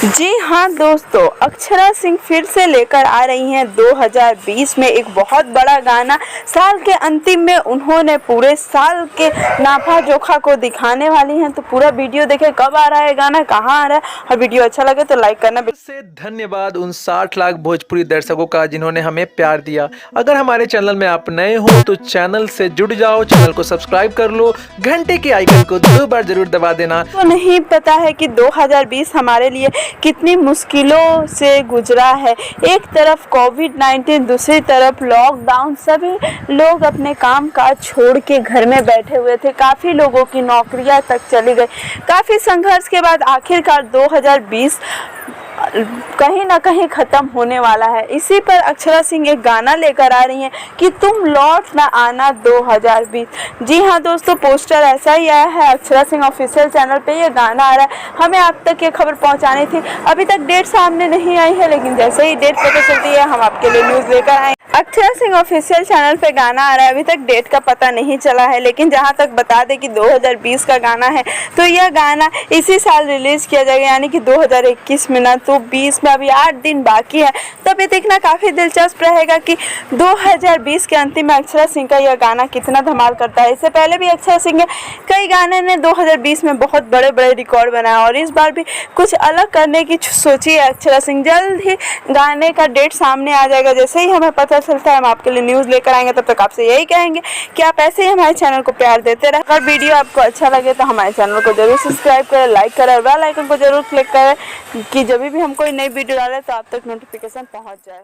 जी हाँ दोस्तों, अक्षरा सिंह फिर से लेकर आ रही हैं 2020 में एक बहुत बड़ा गाना। साल के अंतिम में उन्होंने पूरे साल के नाफा जोखा को दिखाने वाली हैं। तो पूरा वीडियो देखें, कब आ रहा है गाना, कहाँ आ रहा है, और वीडियो अच्छा लगे तो लाइक करना। से धन्यवाद उन 60 लाख भोजपुरी दर्शकों का जिन्होंने हमें प्यार दिया। अगर हमारे चैनल में आप नए हो तो चैनल से जुड़ जाओ, चैनल को सब्सक्राइब कर लो, घंटे के आइकन को 2 बार जरूर दबा देना। तो नहीं पता है कि 2020 हमारे लिए कितनी मुश्किलों से गुजरा है। एक तरफ कोविड-19, दूसरी तरफ लॉकडाउन। सभी लोग अपने काम काज छोड़ के घर में बैठे हुए थे। काफ़ी लोगों की नौकरियां तक चली गई। काफ़ी संघर्ष के बाद आखिरकार 2020 कहीं ना कहीं ख़त्म होने वाला है। इसी पर अक्षरा सिंह एक गाना लेकर आ रही हैं कि तुम लौट ना आना 2020। जी हाँ दोस्तों, पोस्टर ऐसा ही आया है। अक्षरा सिंह ऑफिशियल चैनल पे ये गाना आ रहा है। हमें आप तक ये खबर पहुंचानी थी। अभी तक डेट सामने नहीं आई है, लेकिन जैसे ही डेट पता चलती है हम आपके लिए न्यूज़ लेकर आए। अक्षरा सिंह ऑफिशियल चैनल पे गाना आ रहा है। अभी तक डेट का पता नहीं चला है, लेकिन जहाँ तक बता दें कि 2020 का गाना है, तो यह गाना इसी साल रिलीज़ किया जाएगा, यानी कि 2021 में ना। तो 20 में अभी 8 दिन बाकी है। तब ये देखना काफ़ी दिलचस्प रहेगा कि 2020 के अंतिम में अक्षरा सिंह का यह गाना कितना धमाल करता है। इससे पहले भी अक्षरा सिंह के कई गाने ने 2020 में बहुत बड़े बड़े रिकॉर्ड बनाए, और इस बार भी कुछ अलग करने की सोची है अक्षरा सिंह। जल्द ही गाने का डेट सामने आ जाएगा। जैसे ही हमें पता चलता है हम आपके लिए न्यूज़ लेकर आएंगे। तब तक आपसे यही कहेंगे कि आप ऐसे ही हमारे चैनल को प्यार देते रहें। अगर वीडियो आपको अच्छा लगे तो हमारे चैनल को जरूर सब्सक्राइब करें, लाइक करें और बेल आइकन को जरूर क्लिक करें कि जब भी हम कोई नई वीडियो डालें तो आप तक नोटिफिकेशन पहुंच जाए।